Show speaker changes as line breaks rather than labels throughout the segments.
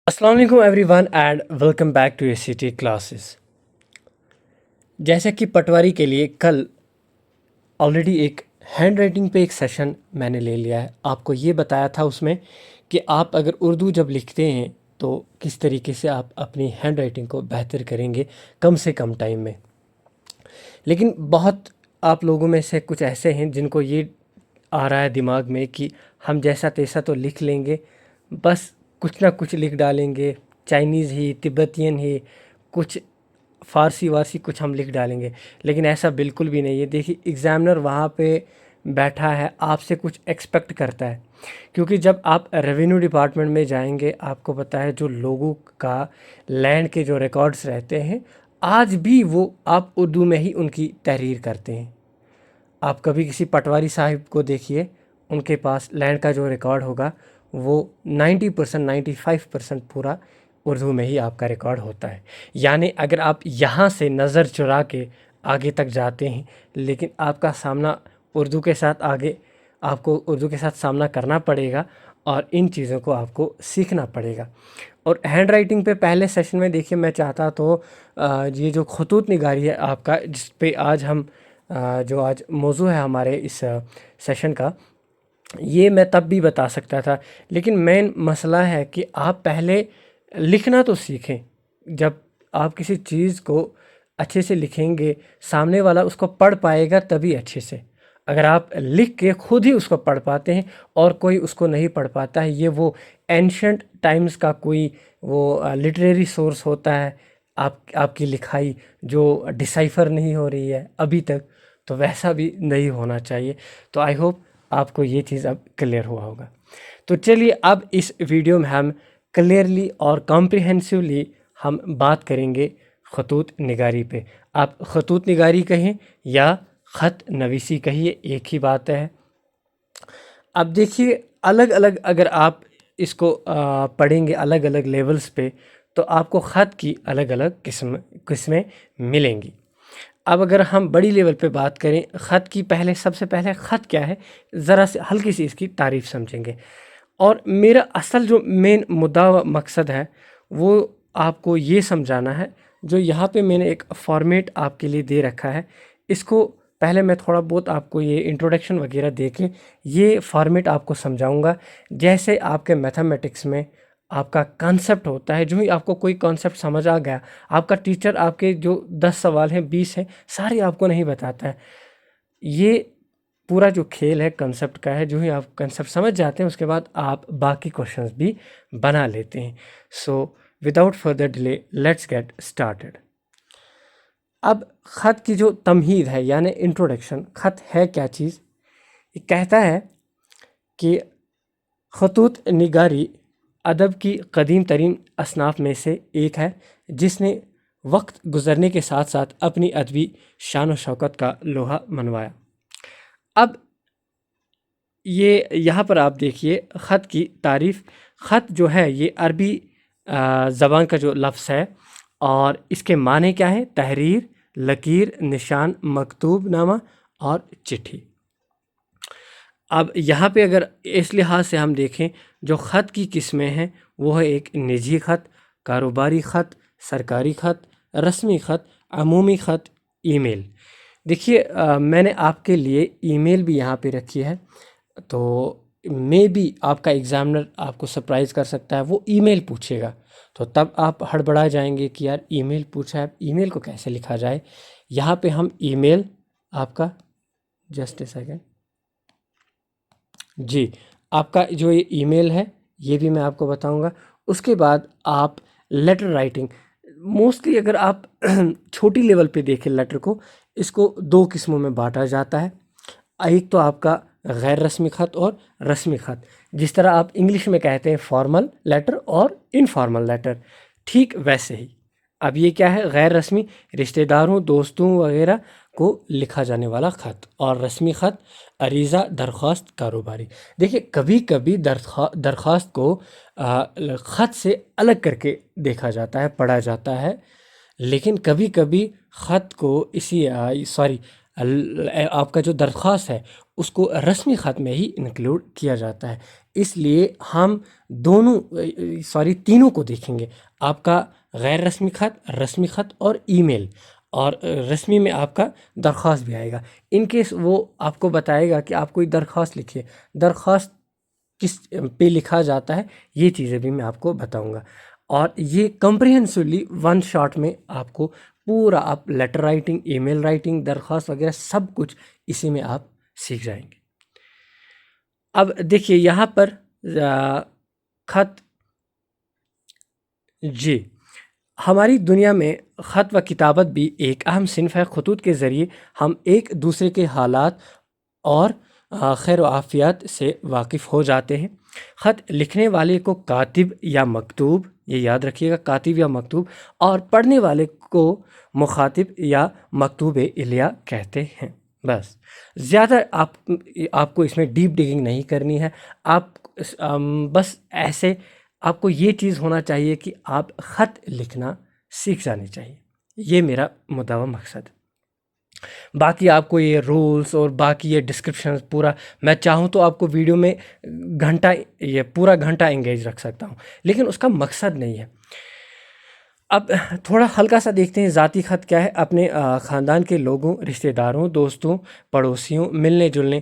السلام علیکم everyone and welcome back to A C T classes. جیسا کہ پٹواری کے لیے کل آلریڈی ایک ہینڈ رائٹنگ پہ ایک سیشن میں نے لے لیا ہے. آپ کو یہ بتایا تھا اس میں کہ آپ اگر اردو جب لکھتے ہیں تو کس طریقے سے آپ اپنی ہینڈ رائٹنگ کو بہتر کریں گے کم سے کم ٹائم میں. لیکن بہت آپ لوگوں میں سے کچھ ایسے ہیں جن کو یہ آ رہا ہے دماغ میں کہ ہم جیسا تیسا تو لکھ لیں گے، بس کچھ نہ کچھ لکھ ڈالیں گے، چائنیز ہی، تبتین ہی، کچھ فارسی وارسی کچھ ہم لکھ ڈالیں گے. لیکن ایسا بالکل بھی نہیں ہے. دیکھیے ایگزامنر وہاں پہ بیٹھا ہے، آپ سے کچھ ایکسپیکٹ کرتا ہے. کیونکہ جب آپ ریونیو ڈپارٹمنٹ میں جائیں گے، آپ کو پتہ ہے جو لوگوں کا لینڈ کے جو ریکارڈز رہتے ہیں آج بھی وہ آپ اردو میں ہی ان کی تحریر کرتے ہیں. آپ کبھی کسی پٹواری صاحب کو دیکھیے، ان کے پاس لینڈ کا جو ریکارڈ ہوگا وہ 90% 95% پورا اردو میں ہی آپ کا ریکارڈ ہوتا ہے. یعنی اگر آپ یہاں سے نظر چرا کے آگے تک جاتے ہیں لیکن آپ کا سامنا اردو کے ساتھ آپ کو اردو کے ساتھ سامنا کرنا پڑے گا اور ان چیزوں کو آپ کو سیکھنا پڑے گا. اور ہینڈ رائٹنگ پہ پہلے سیشن میں دیکھیے میں چاہتا تو یہ جو خطوط نگاری ہے آپ کا، جس پہ آج ہم جو آج موضوع ہے ہمارے اس سیشن کا، یہ میں تب بھی بتا سکتا تھا. لیکن مین مسئلہ ہے کہ آپ پہلے لکھنا تو سیکھیں. جب آپ کسی چیز کو اچھے سے لکھیں گے سامنے والا اس کو پڑھ پائے گا تبھی اچھے سے. اگر آپ لکھ کے خود ہی اس کو پڑھ پاتے ہیں اور کوئی اس کو نہیں پڑھ پاتا ہے، یہ وہ اینشنٹ ٹائمز کا کوئی وہ لٹریری سورس ہوتا ہے، آپ کی لکھائی جو ڈسائفر نہیں ہو رہی ہے ابھی تک، تو ویسا بھی نہیں ہونا چاہیے. تو آئی ہوپ آپ کو یہ چیز اب کلیئر ہوا ہوگا. تو چلیے اب اس ویڈیو میں ہم کلیئرلی اور کمپریہنسولی ہم بات کریں گے خطوط نگاری پہ. آپ خطوط نگاری کہیں یا خط نویسی کہیے، ایک ہی بات ہے. اب دیکھیے الگ الگ اگر آپ اس کو پڑھیں گے الگ الگ لیولز پہ تو آپ کو خط کی الگ الگ قسمیں ملیں گی. اب اگر ہم بڑی لیول پہ بات کریں خط کی، سب سے پہلے خط کیا ہے ذرا سے ہلکی سی اس کی تعریف سمجھیں گے. اور میرا اصل جو مین مدعا و مقصد ہے وہ آپ کو یہ سمجھانا ہے. جو یہاں پہ میں نے ایک فارمیٹ آپ کے لیے دے رکھا ہے، اس کو پہلے میں تھوڑا بہت آپ کو یہ انٹروڈکشن وغیرہ دے کے یہ فارمیٹ آپ کو سمجھاؤں گا. جیسے آپ کے میتھمیٹکس میں آپ کا کانسیپٹ ہوتا ہے، جو ہی آپ کو کوئی کانسیپٹ سمجھ آ گیا، آپ کا ٹیچر آپ کے جو 10 سوال ہیں 20 ہیں سارے آپ کو نہیں بتاتا ہے. یہ پورا جو کھیل ہے کنسیپٹ کا ہے. جو ہی آپ کنسیپٹ سمجھ جاتے ہیں اس کے بعد آپ باقی کوشچنز بھی بنا لیتے ہیں. So without further delay let's get started. اب خط کی جو تمہید ہے یعنی انٹروڈکشن، خط ہے کیا چیز؟ یہ کہتا ہے کہ خطوط نگاری ادب کی قدیم ترین اصناف میں سے ایک ہے جس نے وقت گزرنے کے ساتھ ساتھ اپنی ادبی شان و شوکت کا لوہا منوایا. اب یہ یہاں پر آپ دیکھیے خط کی تعریف. خط جو ہے یہ عربی زبان کا جو لفظ ہے اور اس کے معنی کیا ہے؟ تحریر، لکیر، نشان، مکتوب نامہ اور چٹھی. اب یہاں پہ اگر اس لحاظ سے ہم دیکھیں جو خط کی قسمیں ہیں وہ ہے ایک نجی خط، کاروباری خط، سرکاری خط، رسمی خط، عمومی خط، ای میل. دیکھیے میں نے آپ کے لیے ای میل بھی یہاں پہ رکھی ہے، تو میں بھی آپ کا ایگزامنر آپ کو سرپرائز کر سکتا ہے، وہ ای میل پوچھے گا تو تب آپ ہڑبڑا جائیں گے کہ یار ای میل پوچھا ہے، ای میل کو کیسے لکھا جائے. یہاں پہ ہم ای میل آپ کا جسٹ اے سیکنڈ جی آپ کا جو یہ ای میل ہے یہ بھی میں آپ کو بتاؤں گا. اس کے بعد آپ لیٹر رائٹنگ، موسٹلی اگر آپ چھوٹی لیول پہ دیکھیں لیٹر کو، اس کو دو قسموں میں بانٹا جاتا ہے. ایک تو آپ کا غیر رسمی خط اور رسمی خط. جس طرح آپ انگلش میں کہتے ہیں فارمل لیٹر اور انفارمل لیٹر، ٹھیک ویسے ہی. اب یہ کیا ہے؟ غیر رسمی، رشتہ داروں، دوستوں وغیرہ کو لکھا جانے والا خط. اور رسمی خط عریضہ، درخواست، کاروباری. دیکھیے کبھی کبھی درخواست کو خط سے الگ کر کے دیکھا جاتا ہے، پڑھا جاتا ہے. لیکن کبھی کبھی خط کو آپ کا جو درخواست ہے اس کو رسمی خط میں ہی انکلوڈ کیا جاتا ہے. اس لیے ہم دونوں تینوں کو دیکھیں گے، آپ کا غیر رسمی خط، رسمی خط اور ای میل، اور رسمی میں آپ کا درخواست بھی آئے گا. ان کیس وہ آپ کو بتائے گا کہ آپ کوئی درخواست لکھیے، درخواست کس پہ لکھا جاتا ہے، یہ چیزیں بھی میں آپ کو بتاؤں گا. اور یہ کمپریہنسولی ون شاٹ میں آپ کو پورا، آپ لیٹر رائٹنگ، ای میل رائٹنگ، درخواست وغیرہ سب کچھ اسی میں آپ سیکھ جائیں گے. اب دیکھیے یہاں پر خط، جی ہماری دنیا میں خط و کتابت بھی ایک اہم صنف ہے. خطوط کے ذریعے ہم ایک دوسرے کے حالات اور خیر و عافیت سے واقف ہو جاتے ہیں. خط لکھنے والے کو کاتب یا مکتوب، یہ یاد رکھیے گا، کاتب یا مکتوب، اور پڑھنے والے کو مخاطب یا مکتوب الیہ کہتے ہیں. بس زیادہ آپ کو اس میں ڈیپ ڈگنگ نہیں کرنی ہے. آپ بس ایسے آپ کو یہ چیز ہونا چاہیے کہ آپ خط لکھنا سیکھ جانے چاہیے. یہ میرا مدعا مقصد ہے. باقی آپ کو یہ رولز اور باقی یہ ڈسکرپشنز پورا، میں چاہوں تو آپ کو ویڈیو میں پورا گھنٹہ انگیج رکھ سکتا ہوں، لیکن اس کا مقصد نہیں ہے. اب تھوڑا ہلکا سا دیکھتے ہیں ذاتی خط کیا ہے. اپنے خاندان کے لوگوں، رشتہ داروں، دوستوں، پڑوسیوں، ملنے جلنے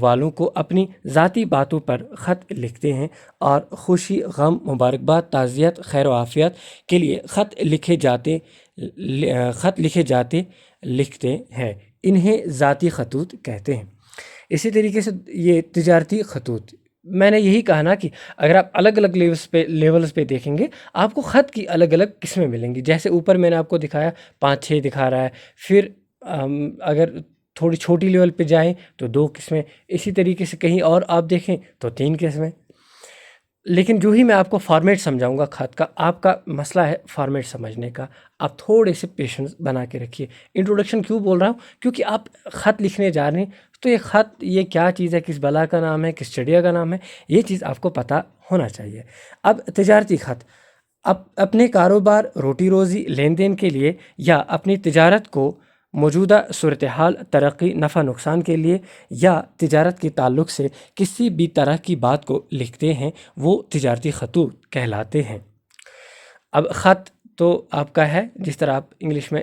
والوں کو اپنی ذاتی باتوں پر خط لکھتے ہیں، اور خوشی، غم، مبارکباد، تعزیت، خیر و عافیت کے لیے خط لکھتے ہیں. انہیں ذاتی خطوط کہتے ہیں. اسی طریقے سے یہ تجارتی خطوط، میں نے یہی کہا نا کہ اگر آپ الگ الگ لیولز پہ دیکھیں گے، آپ کو خط کی الگ الگ قسمیں ملیں گی. جیسے اوپر میں نے آپ کو دکھایا 5-6 دکھا رہا ہے. پھر اگر تھوڑی چھوٹی لیول پہ جائیں تو 2 قسمیں. اسی طریقے سے کہیں اور آپ دیکھیں تو 3 قسمیں. لیکن جو ہی میں آپ کو فارمیٹ سمجھاؤں گا خط کا، آپ کا مسئلہ ہے فارمیٹ سمجھنے کا. آپ تھوڑے سے پیشنس بنا کے رکھیے. انٹروڈکشن کیوں بول رہا ہوں؟ کیونکہ آپ خط لکھنے جا رہے ہیں تو یہ خط یہ کیا چیز ہے، کس بلا کا نام ہے، کس چڑیا کا نام ہے، یہ چیز آپ کو پتہ ہونا چاہیے. اب تجارتی خط، اپنے کاروبار، روٹی روزی، لین دین کے لیے، یا اپنی تجارت کو موجودہ صورتحال، ترقی، نفع نقصان کے لیے، یا تجارت کے تعلق سے کسی بھی طرح کی بات کو لکھتے ہیں، وہ تجارتی خطوط کہلاتے ہیں. اب خط تو آپ کا ہے جس طرح آپ انگلش میں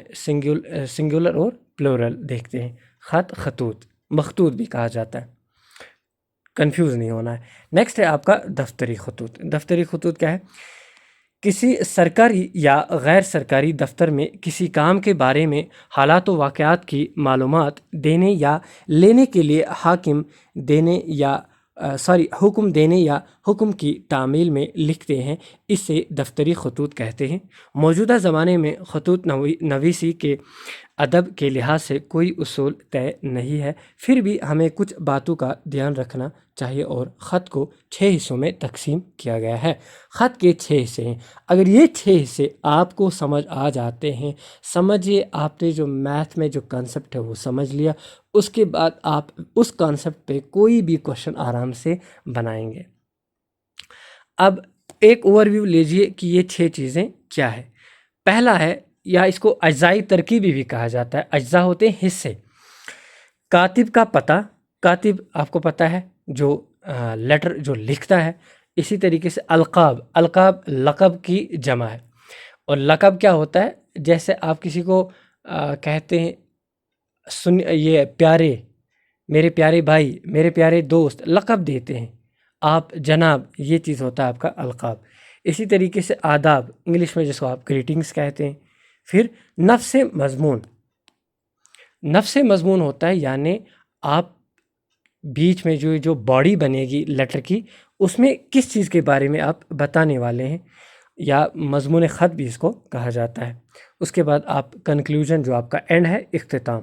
سنگولر اور پلورل دیکھتے ہیں. خط، خطوط، مخطوط بھی کہا جاتا ہے، کنفیوز نہیں ہونا ہے. نیکسٹ ہے آپ کا دفتری خطوط. دفتری خطوط کیا ہے؟ کسی سرکاری یا غیر سرکاری دفتر میں کسی کام کے بارے میں حالات و واقعات کی معلومات دینے یا لینے کے لیے حکم دینے یا حکم کی تعمیل میں لکھتے ہیں. اسے دفتری خطوط کہتے ہیں. موجودہ زمانے میں خطوط نویسی کے ادب کے لحاظ سے کوئی اصول طے نہیں ہے، پھر بھی ہمیں کچھ باتوں کا دھیان رکھنا چاہیے. اور خط کو 6 حصوں میں تقسیم کیا گیا ہے. خط کے 6 حصے ہیں. اگر یہ 6 حصے آپ کو سمجھ آ جاتے ہیں، سمجھیے آپ نے جو میتھ میں جو کنسپٹ ہے وہ سمجھ لیا. اس کے بعد آپ اس کانسیپٹ پہ کوئی بھی کوشچن آرام سے بنائیں گے. اب ایک اوور ویو لیجیے کہ یہ 6 چیزیں کیا ہے. پہلا ہے، یا اس کو اجزائی ترکیبی بھی کہا جاتا ہے. اجزا ہوتے ہیں حصے. کاتب کا پتہ، کاتب آپ کو پتہ ہے جو لیٹر جو لکھتا ہے. اسی طریقے سے القاب، القاب لقب کی جمع ہے. اور لقب کیا ہوتا ہے؟ جیسے آپ کسی کو کہتے ہیں یہ پیارے، میرے پیارے بھائی، میرے پیارے دوست، لقب دیتے ہیں آپ جناب، یہ چیز ہوتا ہے آپ کا القاب. اسی طریقے سے آداب، انگلش میں جس کو آپ گریٹنگس کہتے ہیں. پھر نفس مضمون، نفس مضمون ہوتا ہے یعنی آپ بیچ میں جو باڈی بنے گی لیٹر کی، اس میں کس چیز کے بارے میں آپ بتانے والے ہیں، یا مضمون خط بھی اس کو کہا جاتا ہے. اس کے بعد آپ کنکلوژن، جو آپ کا اینڈ ہے، اختتام.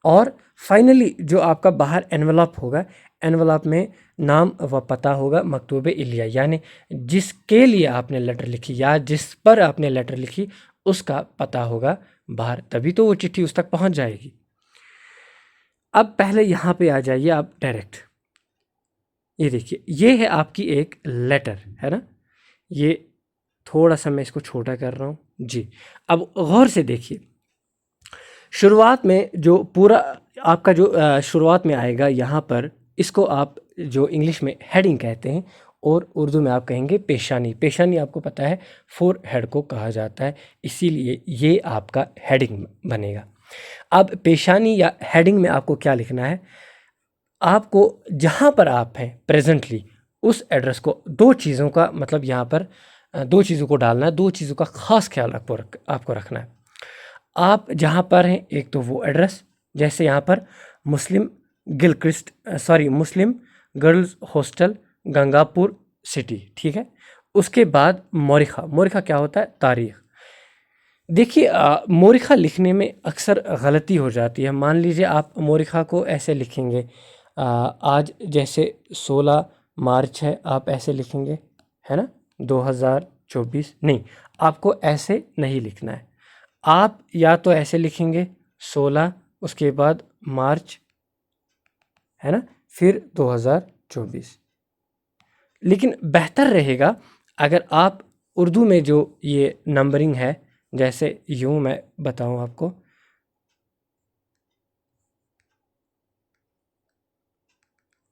اور فائنلی جو آپ کا باہر انویلپ ہوگا، انویلپ میں نام و پتہ ہوگا، مکتوب الیہ، یعنی جس کے لیے آپ نے لیٹر لکھی یا جس پر آپ نے لیٹر لکھی اس کا پتہ ہوگا باہر، تبھی تو وہ چٹھی اس تک پہنچ جائے گی. اب پہلے یہاں پہ آ جائیے آپ ڈائریکٹ. یہ دیکھیے، یہ ہے آپ کی ایک لیٹر ہے نا. یہ تھوڑا سا میں اس کو چھوٹا کر رہا ہوں. جی اب غور سے دیکھیے، شروعات میں جو پورا آپ کا جو شروعات میں آئے گا یہاں پر، اس کو آپ جو انگلش میں ہیڈنگ کہتے ہیں اور اردو میں آپ کہیں گے پیشانی. پیشانی آپ کو پتہ ہے فور ہیڈ کو کہا جاتا ہے، اسی لیے یہ آپ کا ہیڈنگ بنے گا. اب پیشانی یا ہیڈنگ میں آپ کو کیا لکھنا ہے؟ آپ کو جہاں پر آپ ہیں پریزنٹلی اس ایڈریس کو دو چیزوں کا مطلب یہاں پر دو چیزوں کو ڈالنا ہے، دو چیزوں کا خاص خیال آپ کو رکھنا ہے. آپ جہاں پر ہیں ایک تو وہ ایڈریس، جیسے یہاں پر مسلم مسلم گرلز ہاسٹل گنگاپور سٹی، ٹھیک ہے. اس کے بعد مورخہ کیا ہوتا ہے؟ تاریخ. دیکھیے مورخہ لکھنے میں اکثر غلطی ہو جاتی ہے. مان لیجیے آپ مورخہ کو ایسے لکھیں گے، آج جیسے 16 مارچ ہے، آپ ایسے لکھیں گے، ہے نا، 2024. نہیں، آپ کو ایسے نہیں لکھنا ہے. آپ یا تو ایسے لکھیں گے 16 اس کے بعد مارچ، ہے نا، پھر 2024. لیکن بہتر رہے گا اگر آپ اردو میں جو یہ نمبرنگ ہے، جیسے یوں میں بتاؤں آپ کو،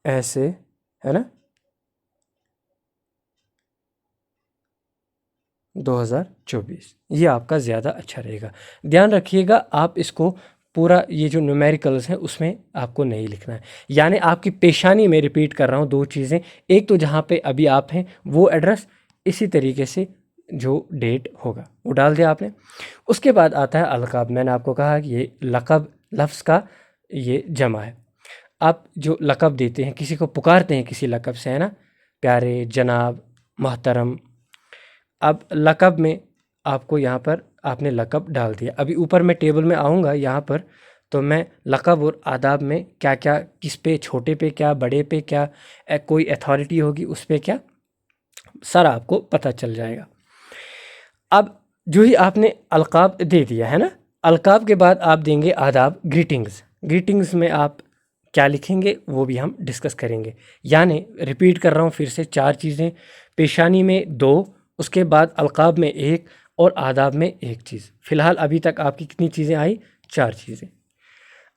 ایسے، ہے نا، 2024، یہ آپ کا زیادہ اچھا رہے گا. دھیان رکھیے گا آپ اس کو پورا یہ جو نیومیریکلز ہیں اس میں آپ کو نہیں لکھنا ہے. یعنی آپ کی پیشانی میں ریپیٹ کر رہا ہوں دو چیزیں، ایک تو جہاں پہ ابھی آپ ہیں وہ ایڈریس، اسی طریقے سے جو ڈیٹ ہوگا وہ ڈال دیا آپ نے. اس کے بعد آتا ہے القاب. میں نے آپ کو کہا کہ یہ لقب لفظ کا یہ جمع ہے. آپ جو لقب دیتے ہیں، کسی کو پکارتے ہیں کسی لقب سے، ہے نا، پیارے، جناب، محترم. اب لقب میں آپ کو یہاں پر آپ نے لقب ڈال دیا. ابھی اوپر میں ٹیبل میں آؤں گا یہاں پر، تو میں لقب اور آداب میں کیا کیا، کس پہ، چھوٹے پہ کیا، بڑے پہ کیا، کوئی اتھارٹی ہوگی اس پہ کیا، سارا آپ کو پتہ چل جائے گا. اب جو ہی آپ نے القاب دے دیا ہے نا، القاب کے بعد آپ دیں گے آداب، گریٹنگز. گریٹنگز میں آپ کیا لکھیں گے وہ بھی ہم ڈسکس کریں گے. یعنی ریپیٹ کر رہا ہوں پھر سے، 4 چیزیں، پیشانی میں 2، اس کے بعد القاب میں 1 اور آداب میں 1 چیز. فی الحال ابھی تک آپ کی کتنی چیزیں آئی؟ 4 چیزیں.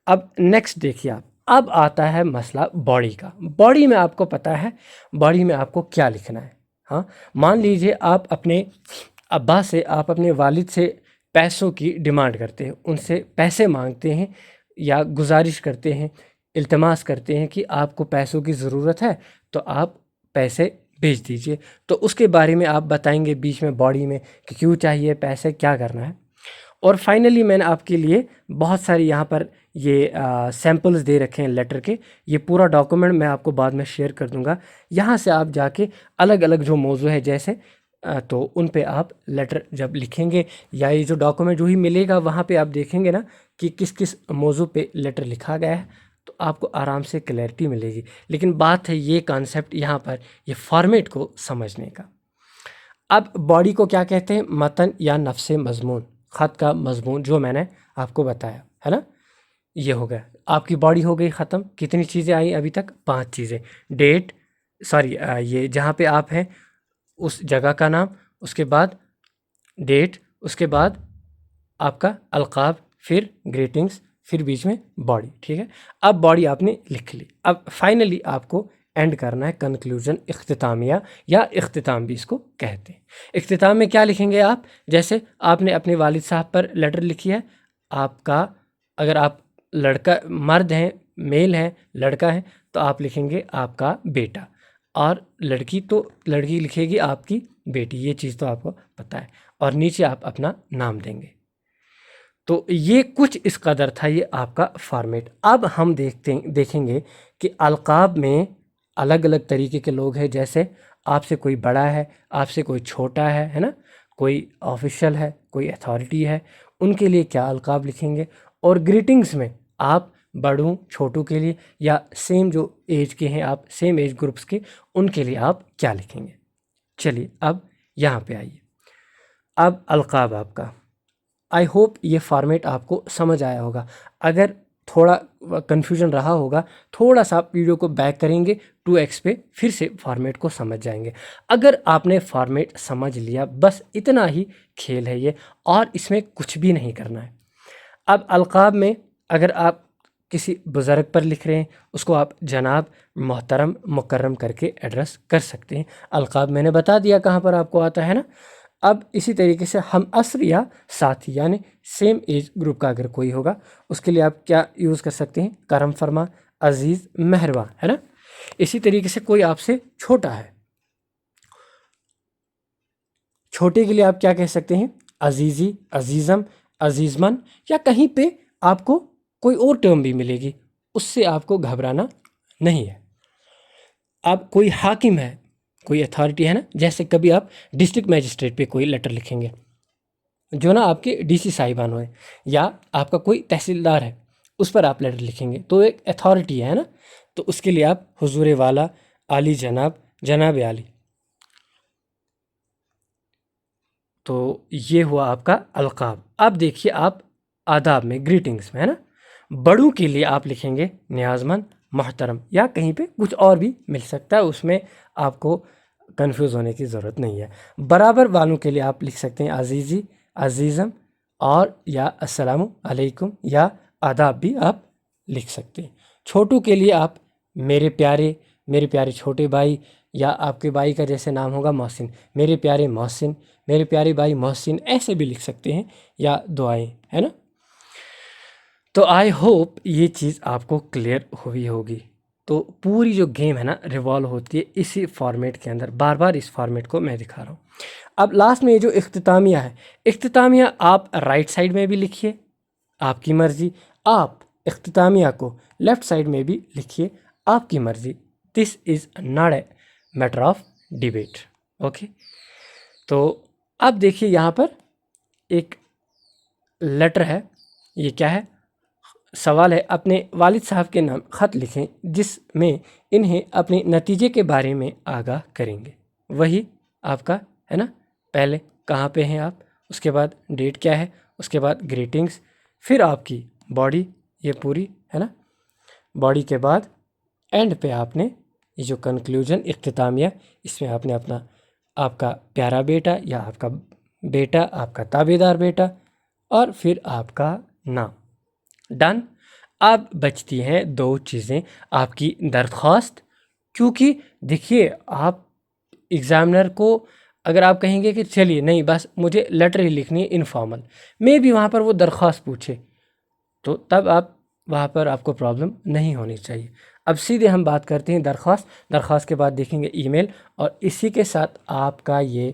اب نیکسٹ دیکھیے آپ، اب آتا ہے مسئلہ باڈی کا. باڈی میں آپ کو پتہ ہے باڈی میں آپ کو کیا لکھنا ہے. ہاں، مان لیجئے آپ اپنے ابا سے، آپ اپنے والد سے پیسوں کی ڈیمانڈ کرتے ہیں، ان سے پیسے مانگتے ہیں یا گزارش کرتے ہیں، التماس کرتے ہیں کہ آپ کو پیسوں کی ضرورت ہے تو آپ پیسے بھیج دیجئے. تو اس کے بارے میں آپ بتائیں گے بیچ میں باڈی میں کہ کیوں چاہیے پیسے، کیا کرنا ہے. اور فائنلی میں نے آپ کے لیے بہت ساری یہاں پر یہ سیمپلز دے رکھے ہیں لیٹر کے. یہ پورا ڈاکومنٹ میں آپ کو بعد میں شیئر کر دوں گا. یہاں سے آپ جا کے الگ الگ جو موضوع ہے جیسے تو ان پہ آپ لیٹر جب لکھیں گے، یا یہ جو ڈاکومنٹ جو ہی ملے گا وہاں پہ آپ دیکھیں گے نا کہ کس کس موضوع پہ لیٹر لکھا گیا ہے، تو آپ کو آرام سے کلیئرٹی ملے گی. لیکن بات ہے یہ کانسیپٹ یہاں پر یہ فارمیٹ کو سمجھنے کا. اب باڈی کو کیا کہتے ہیں؟ متن یا نفس مضمون، خط کا مضمون، جو میں نے آپ کو بتایا ہے نا. یہ ہو گیا، آپ کی باڈی ہو گئی ختم. کتنی چیزیں آئیں ابھی تک؟ 5 چیزیں. ڈیٹ، یہ جہاں پہ آپ ہیں اس جگہ کا نام، اس کے بعد ڈیٹ، اس کے بعد آپ کا القاب، پھر گریٹنگز، پھر بیچ میں باڈی. ٹھیک ہے، اب باڈی آپ نے لکھ لی. اب فائنلی آپ کو اینڈ کرنا ہے، کنکلوژن، اختتامیہ یا اختتام بھی اس کو کہتے ہیں. اختتام میں کیا لکھیں گے آپ؟ جیسے آپ نے اپنے والد صاحب پر لیٹر لکھی ہے، آپ کا اگر آپ لڑکا مرد ہیں، میل ہیں، لڑکا ہے، تو آپ لکھیں گے آپ کا بیٹا، اور لڑکی تو لڑکی لکھے گی آپ کی بیٹی. یہ چیز تو آپ کو پتہ ہے. اور نیچے آپ اپنا نام دیں گے. تو یہ کچھ اس قدر تھا یہ آپ کا فارمیٹ. اب ہم دیکھیں گے کہ القاب میں الگ الگ طریقے کے لوگ ہیں. جیسے آپ سے کوئی بڑا ہے، آپ سے کوئی چھوٹا ہے نا، کوئی آفیشل ہے، کوئی اتھارٹی ہے، ان کے لیے کیا القاب لکھیں گے. اور گریٹنگز میں آپ بڑوں چھوٹوں کے لیے، یا سیم جو ایج کے ہیں آپ، سیم ایج گروپس کے، ان کے لیے آپ کیا لکھیں گے. چلیے اب یہاں پہ آئیے. اب القاب آپ کا، آئی ہوپ یہ فارمیٹ آپ کو سمجھ آیا ہوگا. اگر تھوڑا کنفیوژن رہا ہوگا، تھوڑا سا ویڈیو کو بیک کریں گے 2x پہ، پھر سے فارمیٹ کو سمجھ جائیں گے. اگر آپ نے فارمیٹ سمجھ لیا، بس اتنا ہی کھیل ہے یہ، اور اس میں کچھ بھی نہیں کرنا ہے. اب القاب میں اگر آپ کسی بزرگ پر لکھ رہے ہیں اس کو آپ جناب، محترم، مکرم کر کے ایڈریس کر سکتے ہیں۔ القاب میں نے بتا دیا کہاں پر آپ کو آتا ہے نا۔ اب اسی طریقے سے ہم عصر یا ساتھی یعنی سیم ایج گروپ کا اگر کوئی ہوگا اس کے لیے آپ کیا یوز کر سکتے ہیں؟ کرم فرما، عزیز، مہرباں، ہے نا۔ اسی طریقے سے کوئی آپ سے چھوٹا ہے، چھوٹے کے لیے آپ کیا کہہ سکتے ہیں؟ عزیزی، عزیزم، عزیزمن، یا کہیں پہ آپ کو کوئی اور ٹرم بھی ملے گی، اس سے آپ کو گھبرانا نہیں ہے۔ اب کوئی حاکم ہے، کوئی اتھارٹی ہے نا، جیسے کبھی آپ ڈسٹرکٹ میجسٹریٹ پہ کوئی لیٹر لکھیں گے جو نا آپ کے ڈی سی صاحبان ہوئے، یا آپ کا کوئی تحصیلدار ہے اس پر آپ لیٹر لکھیں گے تو ایک اتھارٹی ہے نا، تو اس کے لیے آپ حضور والا، عالی جناب، جناب عالی۔ تو یہ ہوا آپ کا القاب۔ اب دیکھیے آپ آداب میں، گریٹنگس میں، ہے نا، بڑوں کے لیے آپ لکھیں گے نیاز مند، محترم، یا کہیں پہ کچھ اور بھی مل سکتا ہے، اس میں آپ کو کنفیوز ہونے کی ضرورت نہیں ہے۔ برابر والوں کے لیے آپ لکھ سکتے ہیں عزیزی، عزیزم، اور یا السلام علیکم، یا آداب بھی آپ لکھ سکتے ہیں۔ چھوٹوں کے لیے آپ میرے پیارے، میرے پیارے چھوٹے بھائی، یا آپ کے بھائی کا جیسے نام ہوگا محسن، میرے پیارے محسن، میرے پیارے بھائی محسن، ایسے بھی لکھ سکتے ہیں، یا دعائیں، ہے نا۔ تو آئی ہوپ یہ چیز آپ کو کلیئر ہوئی ہوگی۔ تو پوری جو گیم ہے نا ریوالو ہوتی ہے اسی فارمیٹ کے اندر، بار بار اس فارمیٹ کو میں دکھا رہا ہوں۔ اب لاسٹ میں یہ جو اختتامیہ ہے، اختتامیہ آپ رائٹ سائڈ میں بھی لکھیے، آپ کی مرضی، آپ اختتامیہ کو لیفٹ سائڈ میں بھی لکھیے، آپ کی مرضی۔ This is not a matter of debate, okay. تو اب دیکھیے یہاں پر ایک لیٹر ہے، یہ کیا ہے؟ سوال ہے، اپنے والد صاحب کے نام خط لکھیں جس میں انہیں اپنے نتیجے کے بارے میں آگاہ کریں گے۔ وہی آپ کا ہے نا، پہلے کہاں پہ ہیں آپ، اس کے بعد ڈیٹ کیا ہے، اس کے بعد گریٹنگس، پھر آپ کی باڈی، یہ پوری ہے نا، باڈی کے بعد اینڈ پہ آپ نے یہ جو کنکلوژن اختتامیہ، اس میں آپ نے اپنا، آپ کا پیارا بیٹا، یا آپ کا بیٹا، آپ کا تابع دار بیٹا، اور پھر آپ کا نام۔ ڈن۔ اب بچتی ہیں دو چیزیں، آپ کی درخواست، کیونکہ دیکھیے آپ ایگزامنر کو اگر آپ کہیں گے کہ چلیے نہیں بس مجھے لیٹر ہی لکھنی ہے انفارمل، میں بھی وہاں پر وہ درخواست پوچھے تو تب آپ وہاں پر آپ کو پرابلم نہیں ہونی چاہیے۔ اب سیدھے ہم بات کرتے ہیں درخواست کے بعد دیکھیں گے ای میل، اور اسی کے ساتھ آپ کا یہ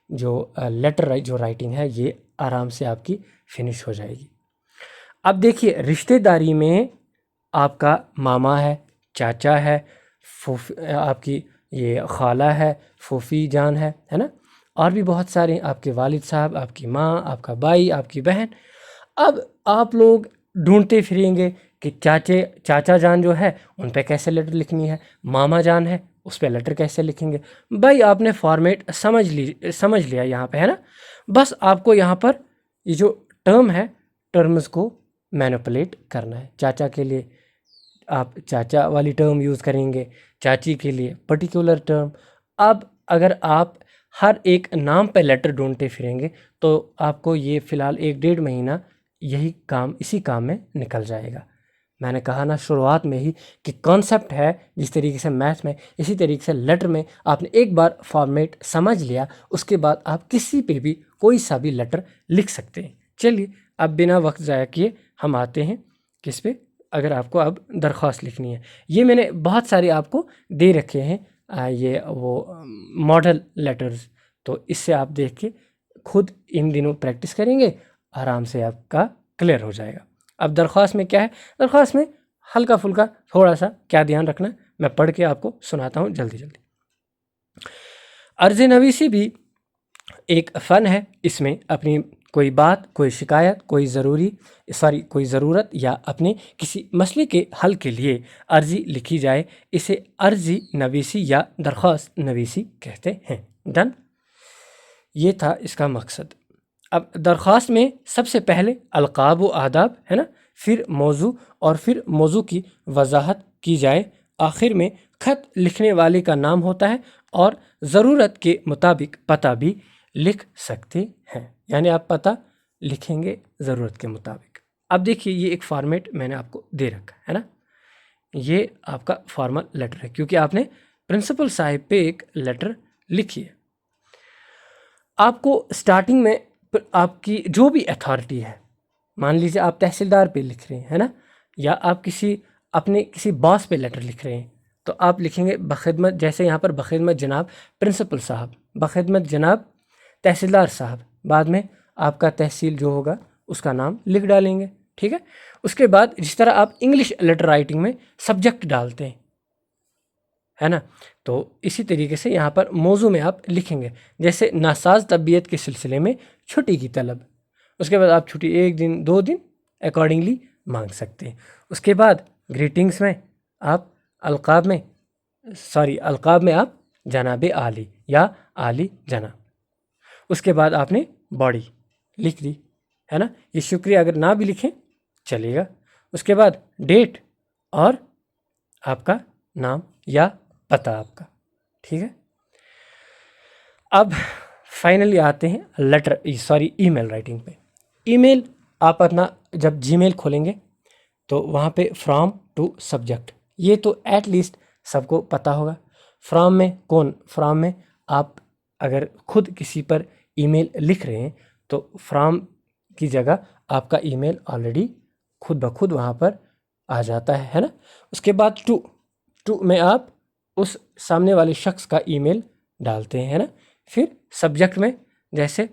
جو لیٹر جو رائٹنگ ہے یہ آرام سے آپ کی فنش ہو جائے گی۔ اب دیکھیے رشتہ داری میں آپ کا ماما ہے، چاچا ہے، آپ کی یہ خالہ ہے، پھوپھی جان ہے نا، اور بھی بہت سارے، آپ کے والد صاحب، آپ کی ماں، آپ کا بھائی، آپ کی بہن۔ اب آپ لوگ ڈھونڈتے پھریں گے کہ چاچا جان جو ہے ان پہ کیسے لیٹر لکھنی ہے، ماما جان ہے اس پہ لیٹر کیسے لکھیں گے۔ بھائی آپ نے فارمیٹ سمجھ لیا یہاں پہ، ہے نا۔ بس آپ کو یہاں پر یہ جو ٹرم ہے، ٹرمز کو مینپولیٹ کرنا ہے۔ چاچا کے لیے آپ چاچا والی ٹرم یوز کریں گے، چاچی کے لیے پرٹیکولر ٹرم۔ اب اگر آپ ہر ایک نام پہ لیٹر ڈھونڈتے پھریں گے تو آپ کو یہ فی الحال 1-1.5 مہینہ یہی کام، اسی کام میں نکل جائے گا۔ میں نے کہا نا شروعات میں ہی کہ کانسیپٹ ہے جس طریقے سے میتھ میں، اسی طریقے سے لیٹر میں آپ نے ایک بار فارمیٹ سمجھ لیا، اس کے بعد آپ کسی پہ بھی کوئی سا بھی لیٹر لکھ سکتے ہیں۔ چلیے اب بنا وقت ضائع کیے ہم آتے ہیں کس پہ، اگر آپ کو اب درخواست لکھنی ہے۔ یہ میں نے بہت سارے آپ کو دے رکھے ہیں، یہ وہ ماڈل لیٹرز، تو اس سے آپ دیکھ کے خود ان دنوں پریکٹس کریں گے، آرام سے آپ کا کلیئر ہو جائے گا۔ اب درخواست میں کیا ہے؟ درخواست میں ہلکا پھلکا تھوڑا سا کیا دھیان رکھنا ہے، میں پڑھ کے آپ کو سناتا ہوں جلدی۔ عرض نویسی بھی ایک فن ہے، اس میں اپنی کوئی بات، کوئی شکایت، کوئی ضرورت یا اپنے کسی مسئلے کے حل کے لیے عرضی لکھی جائے، اسے عرضی نویسی یا درخواست نویسی کہتے ہیں۔ ڈن۔ یہ تھا اس کا مقصد۔ اب درخواست میں سب سے پہلے القاب و آداب ہے نا، پھر موضوع، اور پھر موضوع کی وضاحت کی جائے، آخر میں خط لکھنے والے کا نام ہوتا ہے، اور ضرورت کے مطابق پتہ بھی لکھ سکتے ہیں، یعنی آپ پتہ لکھیں گے ضرورت کے مطابق۔ اب دیکھیے یہ ایک فارمیٹ میں نے آپ کو دے رکھا ہے نا، یہ آپ کا فارمل لیٹر ہے کیونکہ آپ نے پرنسپل صاحب پہ ایک لیٹر لکھی ہے۔ آپ کو سٹارٹنگ میں آپ کی جو بھی اتھارٹی ہے، مان لیجیے آپ تحصیلدار پہ لکھ رہے ہیں ہے نا، یا آپ اپنے کسی باس پہ لیٹر لکھ رہے ہیں، تو آپ لکھیں گے بخدمت، جیسے یہاں پر بخدمت جناب پرنسپل صاحب، بخدمت جناب تحصیلدار صاحب، بعد میں آپ کا تحصیل جو ہوگا اس کا نام لکھ ڈالیں گے، ٹھیک ہے۔ اس کے بعد جس طرح آپ انگلش لیٹر رائٹنگ میں سبجیکٹ ڈالتے ہیں ہے نا، تو اسی طریقے سے یہاں پر موضوع میں آپ لکھیں گے، جیسے ناساز طبیعت کے سلسلے میں چھٹی کی طلب، اس کے بعد آپ چھٹی 1 دن 2 دن اکارڈنگلی مانگ سکتے ہیں۔ اس کے بعد گریٹنگس میں آپ القاب میں آپ جناب عالی یا عالی جناب، اس کے بعد آپ نے باڈی لکھ دی ہے نا، یہ شکریہ اگر نہ بھی لکھیں چلے گا۔ اس کے بعد ڈیٹ اور آپ کا نام یا پتہ آپ کا، ٹھیک ہے۔ اب فائنلی آتے ہیں ای میل رائٹنگ پہ۔ ای میل آپ اپنا جب جی میل کھولیں گے تو وہاں پہ فرام ٹو سبجیکٹ، یہ تو ایٹ لیسٹ سب کو پتہ ہوگا۔ فرام میں آپ اگر خود کسی پر ای میل لکھ رہے ہیں تو فرام کی جگہ آپ کا ای میل آلریڈی خود بخود وہاں پر آ جاتا ہے نا۔ اس کے بعد ٹو میں آپ اس سامنے والے شخص کا ای میل ڈالتے ہیں نا۔ پھر سبجیکٹ میں جیسے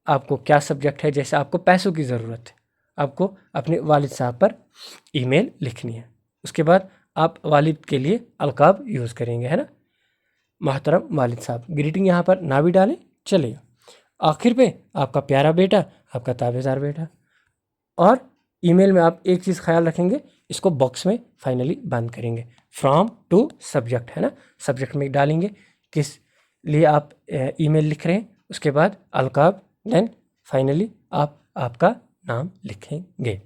آپ کو کیا سبجیکٹ ہے، جیسے آپ کو پیسوں کی ضرورت ہے، آپ کو اپنے والد صاحب پر ای میل لکھنی ہے۔ اس کے بعد آپ والد کے لیے القاب یوز کریں گے ہے نا، محترم والد صاحب، گریٹنگ یہاں پر نہ بھی ڈالیں چلے گا۔ آخر پہ آپ کا پیارا بیٹا، آپ کا تابعدار بیٹا۔ اور ای میل میں آپ ایک چیز خیال رکھیں گے، اس کو باکس میں فائنلی بند کریں گے، فرام ٹو سبجیکٹ ہے نا، سبجیکٹ میں ڈالیں گے کس لیے آپ ای میل لکھ رہے ہیں، اس کے بعد القاب، دین فائنلی آپ کا نام لکھیں گے۔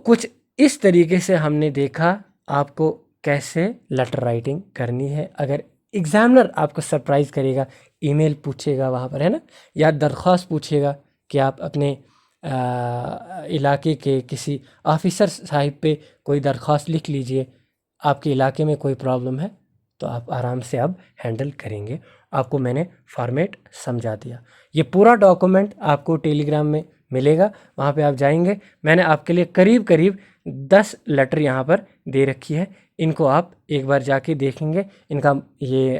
کچھ اس طریقے سے ہم نے دیکھا آپ کو کیسے لیٹر رائٹنگ کرنی ہے۔ اگر ایگزامنر آپ کو سرپرائز کرے گا، ای میل پوچھے گا وہاں پر ہے نا، یا درخواست پوچھے گا کہ آپ اپنے علاقے کے کسی آفیسر صاحب پہ کوئی درخواست لکھ لیجئے، آپ کے علاقے میں کوئی پرابلم ہے، تو آپ آرام سے اب ہینڈل کریں گے۔ آپ کو میں نے فارمیٹ سمجھا دیا۔ یہ پورا ڈاکومنٹ آپ کو ٹیلی گرام میں ملے گا، وہاں پہ آپ جائیں گے۔ میں نے آپ کے لیے قریب 10 لیٹر یہاں پر دے رکھی ہے، ان کو آپ ایک بار جا کے دیکھیں گے۔ ان کا یہ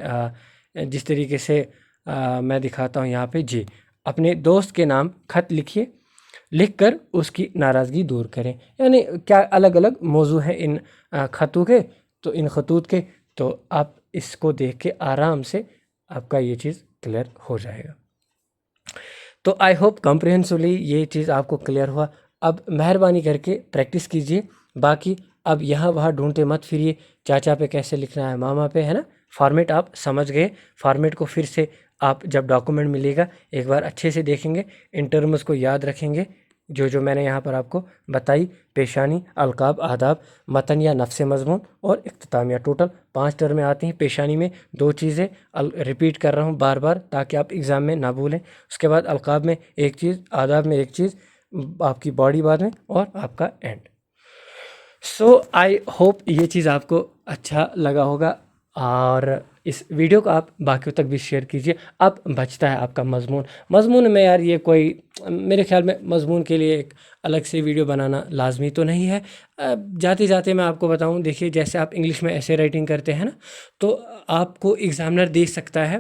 جس طریقے سے میں دکھاتا ہوں یہاں پہ، جی اپنے دوست کے نام خط لکھیے، لکھ کر اس کی ناراضگی دور کریں، یعنی کیا الگ الگ موضوع ہیں ان خطوں کے، تو ان خطوط کے، تو آپ اس کو دیکھ کے آرام سے آپ کا یہ چیز کلیئر ہو جائے گا۔ تو آئی ہوپ کمپریہنسولی یہ چیز آپ کو کلیئر ہوا۔ اب مہربانی کر کے پریکٹس کیجئے، باقی اب یہاں وہاں ڈھونڈتے مت پھریے، چاچا پہ کیسے لکھنا ہے، ماما پہ ہے نا۔ فارمیٹ آپ سمجھ گئے، فارمیٹ کو پھر سے آپ جب ڈاکومنٹ ملے گا ایک بار اچھے سے دیکھیں گے، ان ٹرمز کو یاد رکھیں گے جو میں نے یہاں پر آپ کو بتائی، پیشانی، القاب، آداب، متن یا نفس مضمون اور اختتامیہ، ٹوٹل 5 ٹرمیں آتی ہیں۔ پیشانی میں 2 چیزیں ریپیٹ کر رہا ہوں بار بار تاکہ آپ ایگزام میں نہ بھولیں۔ اس کے بعد القاب میں 1 چیز، آداب میں 1 چیز، آپ کی باڈی بعد میں، اور آپ کا اینڈ۔ آئی ہوپ یہ چیز آپ کو اچھا لگا ہوگا، اور اس ویڈیو کو آپ باقیوں تک بھی شیئر کیجئے۔ اب بچتا ہے آپ کا مضمون میں یار یہ کوئی میرے خیال میں مضمون کے لیے ایک الگ سے ویڈیو بنانا لازمی تو نہیں ہے۔ جاتے جاتے میں آپ کو بتاؤں، دیکھیے جیسے آپ انگلش میں ایسے رائٹنگ کرتے ہیں نا، تو آپ کو ایگزامنر دیکھ سکتا ہے،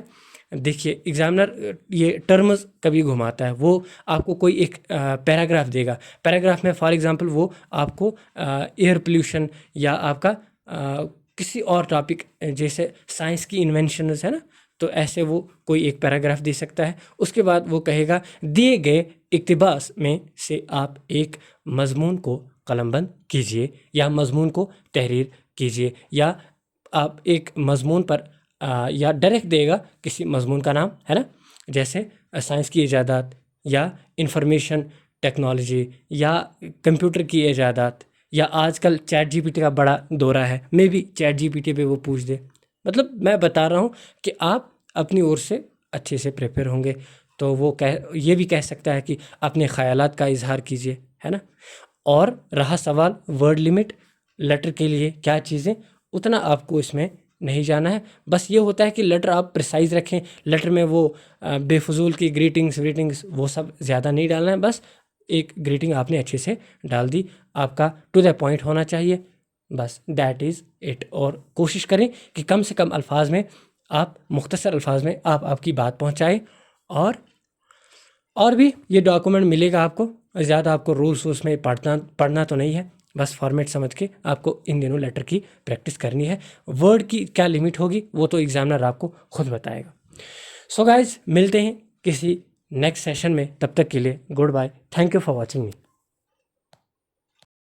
دیکھیے ایگزامنر یہ ٹرمز کبھی گھماتا ہے، وہ آپ کو کوئی ایک پیراگراف دے گا، پیراگراف میں فار ایگزامپل وہ آپ کو ایئر پلیوشن یا آپ کا کسی اور ٹاپک جیسے سائنس کی انوینشنز ہے نا، تو ایسے وہ کوئی ایک پیراگراف دے سکتا ہے۔ اس کے بعد وہ کہے گا دیے گئے اقتباس میں سے آپ ایک مضمون کو قلم بند کیجئے، یا مضمون کو تحریر کیجئے، یا آپ ایک مضمون پر یا ڈائریکٹ دے گا کسی مضمون کا نام ہے نا، جیسے سائنس کی ایجادات، یا انفارمیشن ٹیکنالوجی، یا کمپیوٹر کی ایجادات، یا آج کل چیٹ جی پی ٹی کا بڑا دورہ ہے، میں بھی چیٹ جی پی ٹی پہ وہ پوچھ دے۔ مطلب میں بتا رہا ہوں کہ آپ اپنی اور سے اچھے سے پریپیئر ہوں گے، تو وہ یہ بھی کہہ سکتا ہے کہ اپنے خیالات کا اظہار کیجئے ہے نا. اور رہا سوال ورڈ لمٹ لیٹر کے لیے کیا چیزیں، اتنا آپ کو اس میں نہیں جانا ہے. بس یہ ہوتا ہے کہ لیٹر آپ پریسائز رکھیں، لیٹر میں وہ بے فضول کی گریٹنگس وہ سب زیادہ نہیں ڈالنا ہے. بس ایک گریٹنگ آپ نے اچھے سے ڈال دی، آپ کا ٹو دا پوائنٹ ہونا چاہیے، بس دیٹ از اٹ. اور کوشش کریں کہ کم سے کم الفاظ میں آپ، مختصر الفاظ میں آپ کی بات پہنچائیں. اور بھی یہ ڈاکومنٹ ملے گا آپ کو، زیادہ آپ کو رولس اس میں پڑھنا تو نہیں ہے، بس فارمیٹ سمجھ کے آپ کو ان دنوں لیٹر کی پریکٹس کرنی ہے. ورڈ کی کیا لمٹ ہوگی وہ تو ایگزامنر آپ کو خود بتائے گا. سو گائز، ملتے ہیں کسی نیکسٹ سیشن میں، تب تک کے لیے good bye. Thank you for watching me.